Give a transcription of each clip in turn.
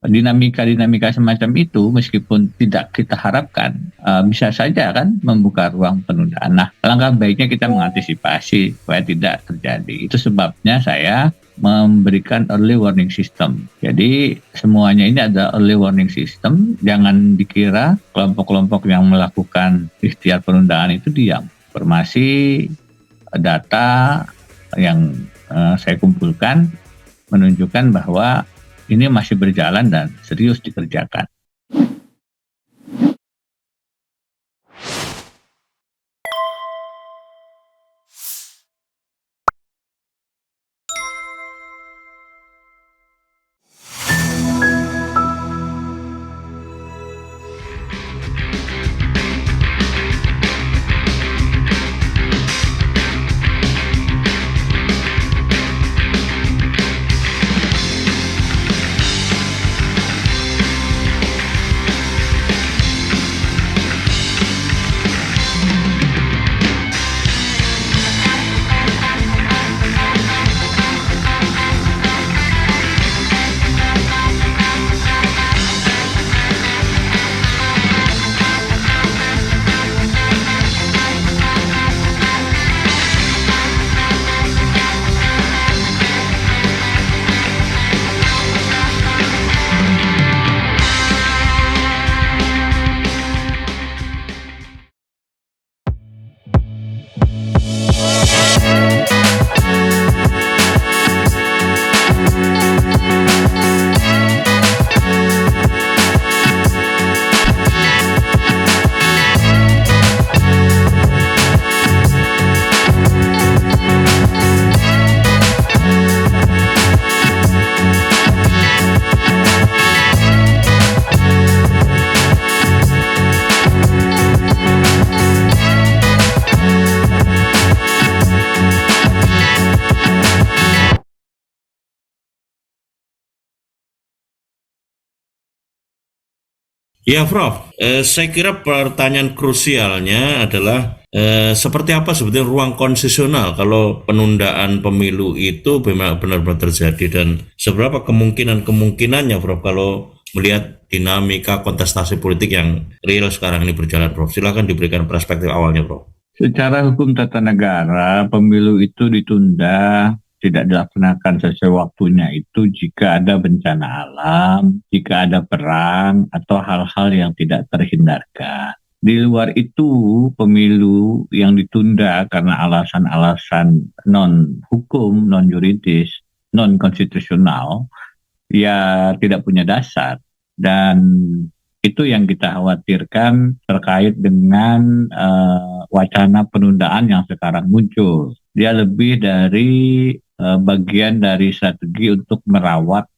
dinamika-dinamika semacam itu meskipun tidak kita harapkan bisa saja kan membuka ruang penundaan. Nah, langkah baiknya kita mengantisipasi supaya tidak terjadi. Itu sebabnya saya memberikan early warning system. Jadi semuanya ini ada early warning system. Jangan dikira kelompok-kelompok yang melakukan ikhtiar penundaan itu diam. Informasi, data yang saya kumpulkan menunjukkan bahwa ini masih berjalan dan serius dikerjakan. Ya, Prof. Saya kira pertanyaan krusialnya adalah seperti apa sebetulnya ruang konstitusional kalau penundaan pemilu itu benar-benar terjadi dan seberapa kemungkinannya, Prof, kalau melihat dinamika kontestasi politik yang real sekarang ini berjalan, Prof. Silakan diberikan perspektif awalnya, Prof. Secara hukum tata negara, pemilu itu ditunda tidak dilaksanakan sesuai waktunya itu jika ada bencana alam, jika ada perang, atau hal-hal yang tidak terhindarkan. Di luar itu, pemilu yang ditunda karena alasan-alasan non-hukum, non-yuridis, non-konstitusional, ya tidak punya dasar. Dan itu yang kita khawatirkan terkait dengan wacana penundaan yang sekarang muncul. Dia lebih dari bagian dari strategi untuk merawat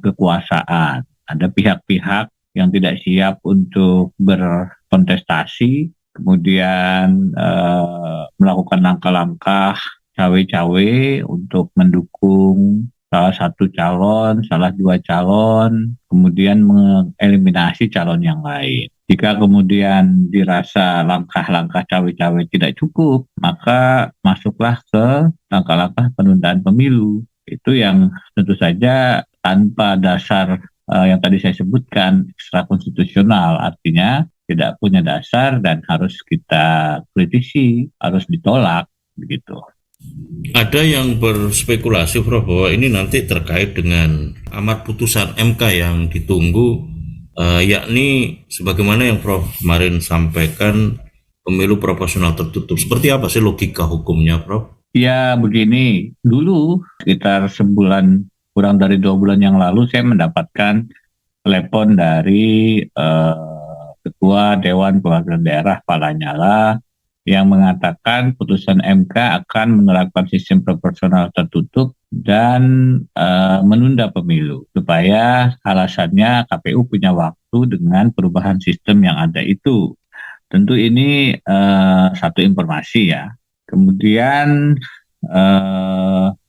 kekuasaan. Ada pihak-pihak yang tidak siap untuk berkontestasi, kemudian melakukan langkah-langkah cawe-cawe untuk mendukung salah satu calon, salah dua calon, kemudian mengeliminasi calon yang lain. Jika kemudian dirasa langkah-langkah cawe-cawe tidak cukup, maka masuklah ke langkah-langkah penundaan pemilu. Itu yang tentu saja tanpa dasar yang tadi saya sebutkan, ekstra konstitusional, artinya tidak punya dasar dan harus kita kritisi, harus ditolak, begitu. Ada yang berspekulasi, Prof, bahwa ini nanti terkait dengan amar putusan MK yang ditunggu, yakni sebagaimana yang Prof kemarin sampaikan, pemilu proporsional tertutup. Seperti apa sih logika hukumnya, Prof? Ya begini, dulu sekitar sebulan, kurang dari 2 bulan yang lalu saya mendapatkan telepon dari Ketua Dewan Perwakilan Daerah Pak Lanyala yang mengatakan putusan MK akan menerapkan sistem proporsional tertutup dan menunda pemilu supaya alasannya KPU punya waktu dengan perubahan sistem yang ada itu. Tentu ini satu informasi ya. Kemudian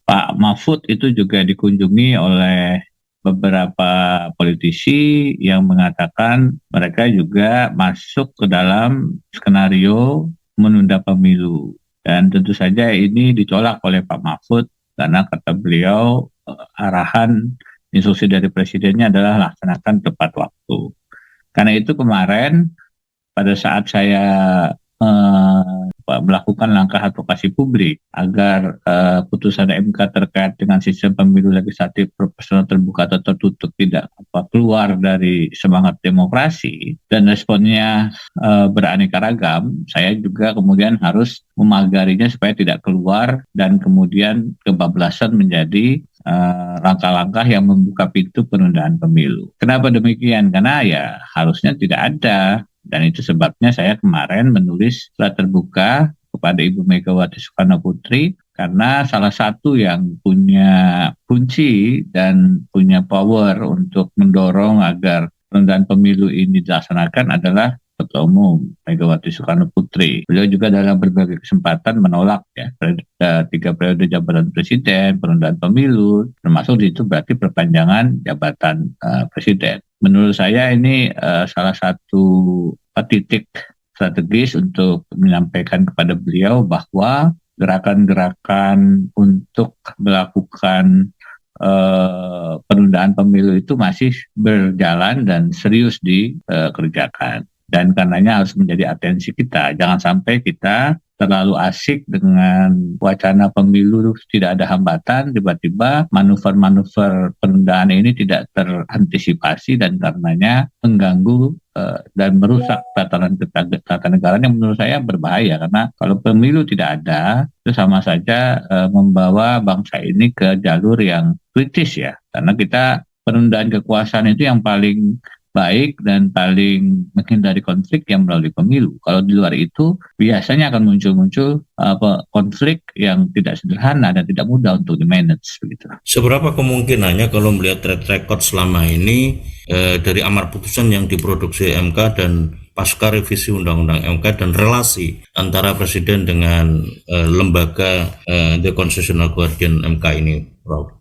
Pak Mahfud itu juga dikunjungi oleh beberapa politisi yang mengatakan mereka juga masuk ke dalam skenario menunda pemilu. Dan tentu saja ini ditolak oleh Pak Mahfud karena kata beliau arahan instruksi dari presidennya adalah laksanakan tepat waktu. Karena itu kemarin pada saat saya melakukan langkah advokasi publik agar putusan MK terkait dengan sistem pemilu legislatif proporsional terbuka atau tertutup tidak keluar dari semangat demokrasi dan responnya beraneka ragam, saya juga kemudian harus memagarinya supaya tidak keluar dan kemudian kebablasan menjadi langkah-langkah yang membuka pintu penundaan pemilu. Kenapa demikian? Karena ya harusnya tidak ada. Dan itu sebabnya saya kemarin menulis surat terbuka kepada Ibu Megawati Soekarno Putri karena salah satu yang punya kunci dan punya power untuk mendorong agar penundaan pemilu ini dilaksanakan adalah Ketua Umum Megawati Soekarno Putri. Beliau juga dalam berbagai kesempatan menolak 3 periode jabatan presiden, penundaan pemilu, termasuk itu berarti perpanjangan jabatan presiden. Menurut saya ini salah satu titik strategis untuk menyampaikan kepada beliau bahwa gerakan-gerakan untuk melakukan penundaan pemilu itu masih berjalan dan serius dikerjakan. Dan karenanya harus menjadi atensi kita. Jangan sampai kita terlalu asik dengan wacana pemilu tidak ada hambatan, tiba-tiba manuver-manuver penundaan ini tidak terantisipasi dan karenanya mengganggu dan merusak tatanan yang menurut saya berbahaya. Karena kalau pemilu tidak ada, itu sama saja membawa bangsa ini ke jalur yang kritis ya. Karena kita penundaan kekuasaan itu yang paling baik dan paling menghindari konflik yang melalui pemilu. Kalau di luar itu biasanya akan muncul konflik yang tidak sederhana dan tidak mudah untuk di-manage begitu. Seberapa kemungkinannya kalau melihat track record selama ini dari amar putusan yang diproduksi MK dan pasca revisi Undang-Undang MK dan relasi antara Presiden dengan lembaga The Constitutional Guardian MK ini, Prof?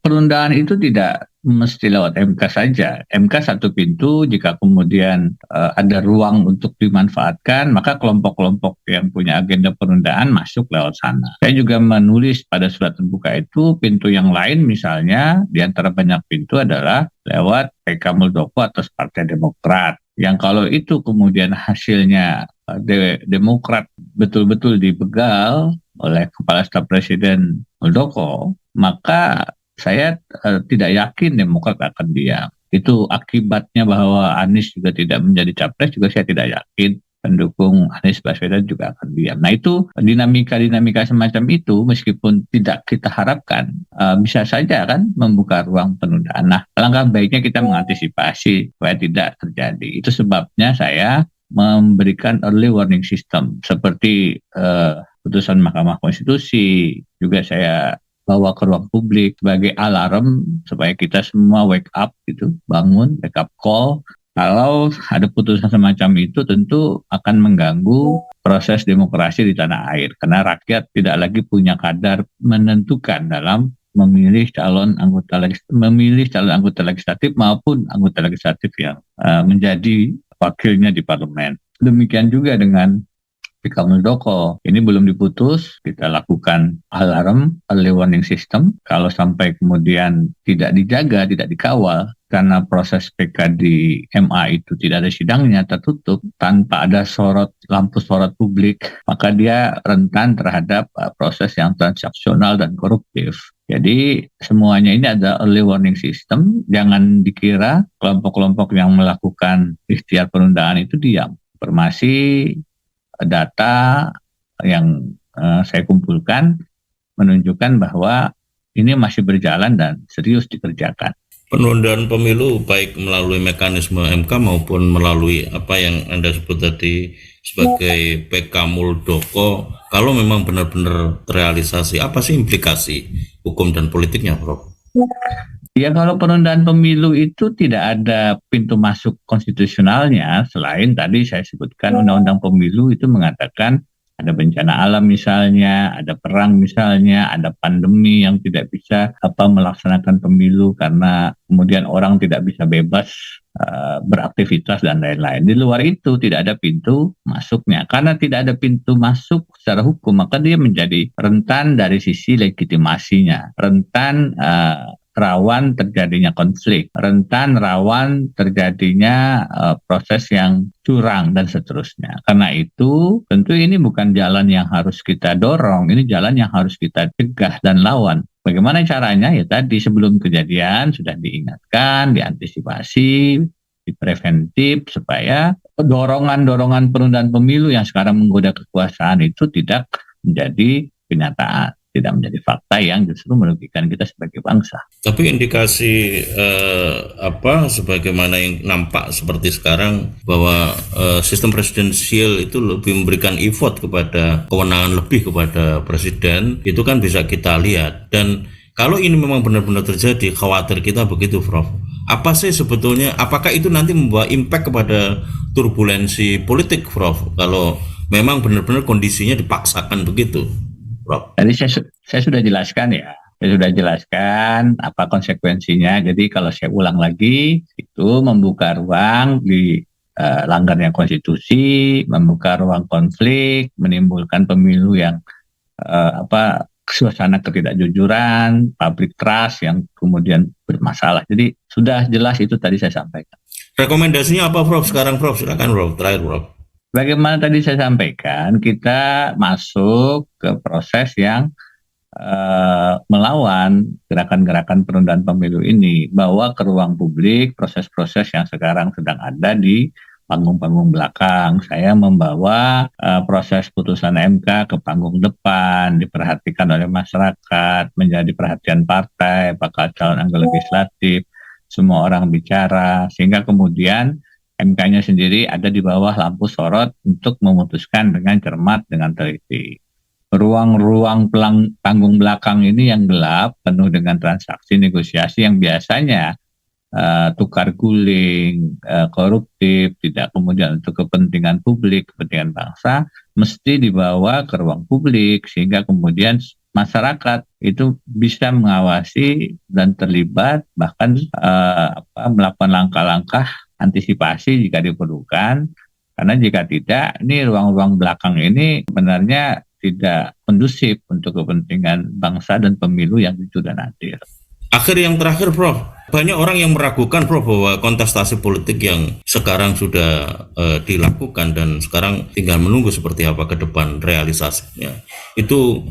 Penundaan itu tidak mesti lewat MK saja. MK satu pintu, jika kemudian ada ruang untuk dimanfaatkan, maka kelompok-kelompok yang punya agenda penundaan masuk lewat sana. Saya juga menulis pada surat terbuka itu, pintu yang lain misalnya, di antara banyak pintu adalah lewat PK Muldoko atas Partai Demokrat. Yang kalau itu kemudian hasilnya Demokrat betul-betul dibegal oleh Kepala Staf Presiden Muldoko, maka saya tidak yakin Demokrat akan diam. Itu akibatnya bahwa Anies juga tidak menjadi capres, juga saya tidak yakin pendukung Anies Baswedan juga akan diam. Nah itu dinamika-dinamika semacam itu meskipun tidak kita harapkan bisa saja kan membuka ruang penundaan. Nah langkah baiknya kita mengantisipasi supaya tidak terjadi. Itu sebabnya saya memberikan early warning system seperti putusan Mahkamah Konstitusi, juga saya bawa ke ruang publik sebagai alarm supaya kita semua wake up gitu, bangun, wake up call. Kalau ada putusan semacam itu tentu akan mengganggu proses demokrasi di tanah air karena rakyat tidak lagi punya kadar menentukan dalam memilih calon anggota legislatif maupun anggota legislatif yang menjadi wakilnya di parlemen. Demikian juga dengan PK Muldoko, ini belum diputus, kita lakukan alarm, early warning system. Kalau sampai kemudian tidak dijaga, tidak dikawal, karena proses PK di MA itu tidak ada sidangnya, tertutup, tanpa ada lampu sorot publik, maka dia rentan terhadap proses yang transaksional dan koruptif. Jadi semuanya ini ada early warning system, jangan dikira kelompok-kelompok yang melakukan ikhtiar penundaan itu diam. Informasi data yang saya kumpulkan menunjukkan bahwa ini masih berjalan dan serius dikerjakan. Penundaan pemilu baik melalui mekanisme MK maupun melalui apa yang Anda sebut tadi sebagai PK Muldoko, kalau memang benar-benar terrealisasi, apa sih implikasi hukum dan politiknya, Prof? Ya kalau penundaan pemilu itu tidak ada pintu masuk konstitusionalnya selain tadi saya sebutkan Undang-Undang Pemilu itu mengatakan ada bencana alam misalnya, ada perang misalnya, ada pandemi yang tidak bisa melaksanakan pemilu karena kemudian orang tidak bisa bebas beraktivitas dan lain-lain. Di luar itu tidak ada pintu masuknya. Karena tidak ada pintu masuk secara hukum, maka dia menjadi rentan dari sisi legitimasinya, rentan rawan terjadinya konflik, rentan rawan terjadinya proses yang curang dan seterusnya. Karena itu tentu ini bukan jalan yang harus kita dorong, ini jalan yang harus kita cegah dan lawan. Bagaimana caranya? Ya tadi sebelum kejadian sudah diingatkan, diantisipasi, dipreventif supaya dorongan-dorongan penundaan pemilu yang sekarang menggoda kekuasaan itu tidak menjadi kenyataan, tidak menjadi fakta yang justru merugikan kita sebagai bangsa. Tapi indikasi sebagaimana yang nampak seperti sekarang bahwa sistem presidensial itu lebih memberikan effort kepada kewenangan lebih kepada presiden, itu kan bisa kita lihat. Dan kalau ini memang benar-benar terjadi, khawatir kita begitu, Prof. Apa sih sebetulnya, apakah itu nanti membawa impact kepada turbulensi politik, Prof? Kalau memang benar-benar kondisinya dipaksakan begitu, Prof. Tadi saya sudah jelaskan ya. Saya sudah jelaskan apa konsekuensinya. Jadi kalau saya ulang lagi, itu membuka ruang di langgarnya konstitusi, membuka ruang konflik, menimbulkan pemilu yang suasana ketidakjujuran, public trust yang kemudian bermasalah. Jadi sudah jelas itu tadi saya sampaikan. Rekomendasinya apa, Prof? Sekarang, Prof, silakan, Prof. Terakhir, Prof. Bagaimana tadi saya sampaikan, kita masuk ke proses yang melawan gerakan-gerakan penundaan pemilu ini, bawa ke ruang publik proses-proses yang sekarang sedang ada di panggung-panggung belakang. Saya membawa proses putusan MK ke panggung depan, diperhatikan oleh masyarakat, menjadi perhatian partai, bakal calon anggota legislatif, semua orang bicara, sehingga kemudian MK-nya sendiri ada di bawah lampu sorot untuk memutuskan dengan cermat, dengan teliti. Ruang-ruang panggung belakang ini yang gelap, penuh dengan transaksi negosiasi yang biasanya tukar guling, koruptif, tidak kemudian untuk kepentingan publik, kepentingan bangsa, mesti dibawa ke ruang publik sehingga kemudian masyarakat itu bisa mengawasi dan terlibat, bahkan melakukan langkah-langkah antisipasi jika diperlukan. Karena jika tidak, ini ruang-ruang belakang ini sebenarnya tidak kondusif untuk kepentingan bangsa dan pemilu yang jujur dan adil. Akhir yang terakhir, Prof. Banyak orang yang meragukan, Prof, bahwa kontestasi politik yang sekarang sudah dilakukan dan sekarang tinggal menunggu seperti apa ke depan realisasinya. Itu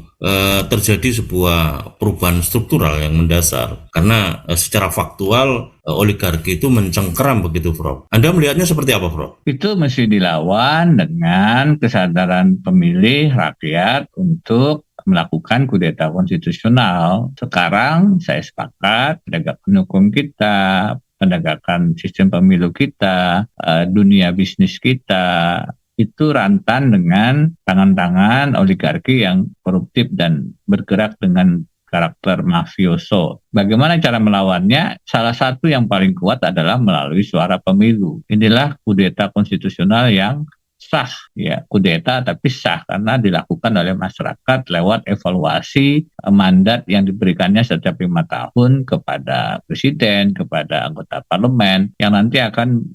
terjadi sebuah perubahan struktural yang mendasar. Karena secara faktual oligarki itu mencengkeram begitu, Prof. Anda melihatnya seperti apa, Prof? Itu mesti dilawan dengan kesadaran pemilih rakyat untuk melakukan kudeta konstitusional. Sekarang saya sepakat penegakan hukum kita, penegakan sistem pemilu kita, dunia bisnis kita, itu rentan dengan tangan-tangan oligarki yang koruptif dan bergerak dengan karakter mafioso. Bagaimana cara melawannya? Salah satu yang paling kuat adalah melalui suara pemilu. Inilah kudeta konstitusional yang sah, ya, kudeta tapi sah karena dilakukan oleh masyarakat lewat evaluasi mandat yang diberikannya setiap 5 tahun kepada presiden, kepada anggota parlemen yang nanti akan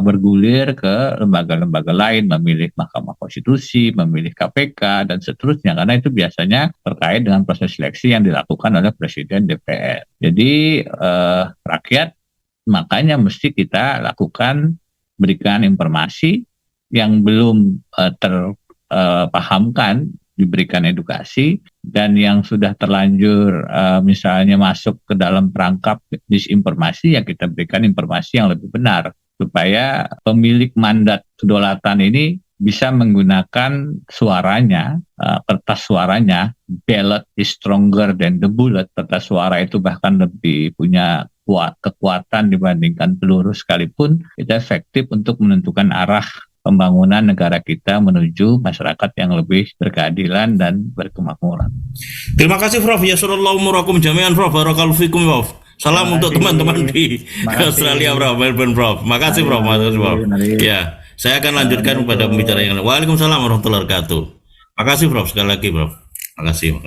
bergulir ke lembaga-lembaga lain, memilih Mahkamah Konstitusi, memilih KPK dan seterusnya, karena itu biasanya terkait dengan proses seleksi yang dilakukan oleh presiden DPR. Jadi rakyat makanya mesti kita lakukan, berikan informasi yang belum terpahamkan, diberikan edukasi, dan yang sudah terlanjur misalnya masuk ke dalam perangkap disinformasi, ya kita berikan informasi yang lebih benar supaya pemilik mandat kedaulatan ini bisa menggunakan suaranya, kertas suaranya. Ballot is stronger than the bullet. Kertas suara itu bahkan lebih punya kekuatan dibandingkan peluru sekalipun. Itu efektif untuk menentukan arah pembangunan negara kita menuju masyarakat yang lebih berkeadilan dan berkemakmuran. Terima kasih, Prof. Ya sallallahu murakum jami'an, Prof. Barakallahu fikum, Prof. Salam untuk teman-teman di Australia, Prof. Melbourne, Prof. Makasih, Prof. Makasih, Prof. Ya, saya akan lanjutkan kepada pembicara yang lain. Waalaikumsalam warahmatullahi wabarakatuh. Makasih, Prof. Sekali lagi, Prof. Makasih.